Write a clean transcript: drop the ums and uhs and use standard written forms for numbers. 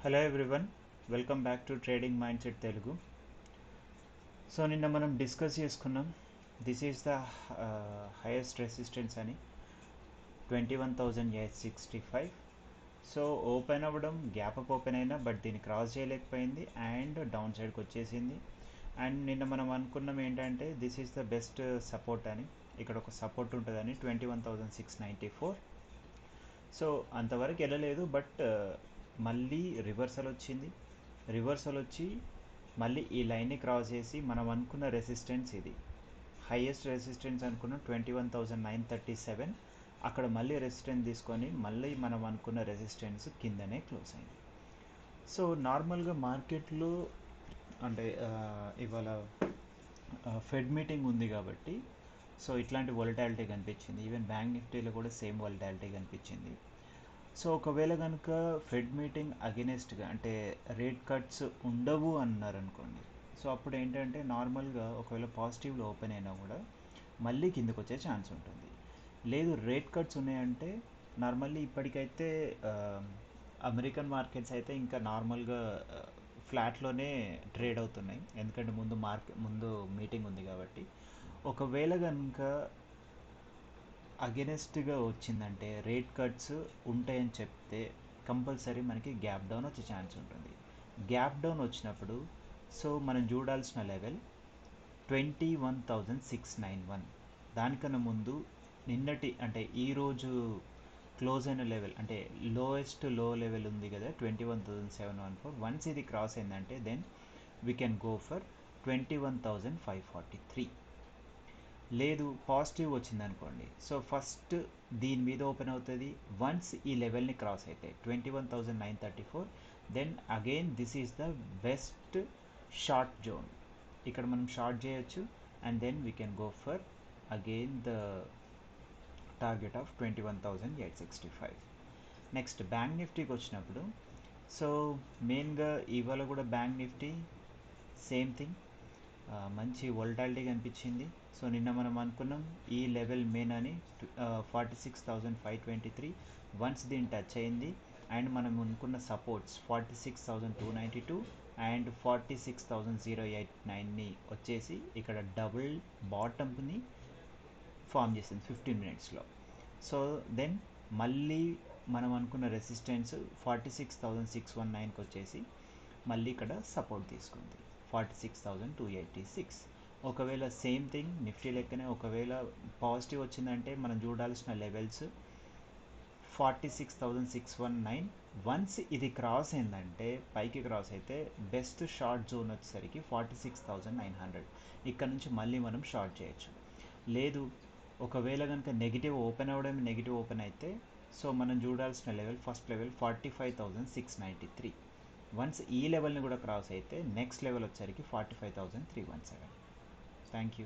Hello everyone, welcome back to trading mind set Telugu. So నిన్న మనం discuss చేసుకున్నాం this is the highest resistance అని 21,865. So open అవ్వడం gap up open అయినా but దీన్ని క్రాస్ చేయలేకపోయింది అండ్ డౌన్ సైడ్కి వచ్చేసింది. అండ్ నిన్న మనం అనుకున్నాం ఏంటంటే this is the best support అని, ఇక్కడ ఒక సపోర్ట్ ఉంటుందని 21,694. సో అంతవరకు వెళ్ళలేదు బట్ మళ్ళీ రివర్సల్ వచ్చింది. రివర్సల్ వచ్చి మళ్ళీ ఈ లైన్ని క్రాస్ చేసి మనం అనుకున్న రెసిస్టెన్స్ ఇది హైయెస్ట్ రెసిస్టెన్స్ అనుకున్న 21,937. అక్కడ మళ్ళీ రెసిస్టెన్స్ తీసుకొని మళ్ళీ మనం అనుకున్న రెసిస్టెన్స్ కిందనే క్లోజ్ అయింది. సో నార్మల్గా మార్కెట్లో అంటే ఇవాళ ఫెడ్ మీటింగ్ ఉంది కాబట్టి సో ఇట్లాంటి వొలటాలిటీ కనిపించింది. ఈవెన్ బ్యాంక్ నిఫ్టీలో కూడా సేమ్ వొలటాలిటీ కనిపించింది. సో ఒకవేళ కనుక ఫెడ్ మీటింగ్ అగెనెస్ట్గా అంటే రేట్ కట్స్ ఉండవు అన్నారనుకోండి, సో అప్పుడు ఏంటంటే నార్మల్గా ఒకవేళ పాజిటివ్లో ఓపెన్ అయినా కూడా మళ్ళీ కిందకు వచ్చే ఛాన్స్ ఉంటుంది. లేదు రేట్ కట్స్ ఉన్నాయంటే నార్మల్లీ ఇప్పటికైతే అమెరికన్ మార్కెట్స్ అయితే ఇంకా నార్మల్గా ఫ్లాట్లోనే ట్రేడ్ అవుతున్నాయి, ఎందుకంటే ముందు మీటింగ్ ఉంది కాబట్టి. ఒకవేళ కనుక అగెనెస్ట్గా వచ్చిందంటే రేట్ కట్స్ ఉంటాయని చెప్తే కంపల్సరీ మనకి గ్యాప్ డౌన్ వచ్చే ఛాన్స్ ఉంటుంది. గ్యాప్ డౌన్ వచ్చినప్పుడు సో మనం చూడాల్సిన లెవెల్ 21,691. దానికన్నా ముందు నిన్నటి అంటే ఈరోజు క్లోజ్ అయిన లెవెల్ అంటే లోయెస్ట్ లో లెవెల్ ఉంది కదా 21,714. వన్స్ ఇది క్రాస్ అయిందంటే then we can go for 21,543. లేదు పాజిటివ్ వచ్చిందనుకోండి, సో ఫస్ట్ దీని మీద ఓపెన్ అవుతుంది. వన్స్ ఈ లెవెల్ని క్రాస్ అయితే 21,934, then again this is the best short zone. ఇక్కడ మనం షార్ట్ చేయొచ్చు and then we can go for again the target of 21,865. Next bank నిఫ్టీకి వచ్చినప్పుడు సో మెయిన్గా ఇవాళ కూడా బ్యాంక్ నిఫ్టీ సేమ్ థింగ్, మంచి వొలటాలిటీ కనిపించింది. సో నిన్న మనం అనుకున్నాం ఈ లెవెల్ మెయిన్ అని 46,523. వన్స్ దీన్ని టచ్ అయింది అండ్ మనం అనుకున్న సపోర్ట్స్ 46,292 అండ్ 46,089ని వచ్చేసి ఇక్కడ డబుల్ బాటమ్ని ఫామ్ చేసింది 15 మినిట్స్లో. సో దెన్ మళ్ళీ మనం అనుకున్న రెసిస్టెన్స్ 46,619కి వచ్చేసి మళ్ళీ ఇక్కడ సపోర్ట్ తీసుకుంది 46,286. ఒకవేళ సేమ్ థింగ్ నిఫ్టీ లెక్కనే ఒకవేళ పాజిటివ్ వచ్చిందంటే మనం చూడాల్సిన లెవెల్స్ 46,619. వన్స్ ఇది క్రాస్ అయిందంటే పైకి క్రాస్ అయితే బెస్ట్ షార్ట్ జోన్ వచ్చేసరికి 46,900. ఇక్కడ నుంచి మళ్ళీ మనం షార్ట్ చేయొచ్చు. లేదు ఒకవేళ కనుక నెగిటివ్ ఓపెన్ అవ్వడం నెగిటివ్ ఓపెన్ అయితే సో మనం చూడాల్సిన లెవెల్ ఫస్ట్ లెవెల్ 45,693. వన్స్ ఈ లెవెల్ని కూడా క్రాస్ అయితే నెక్స్ట్ లెవెల్ వచ్చేసరికి 45,317. Thank you.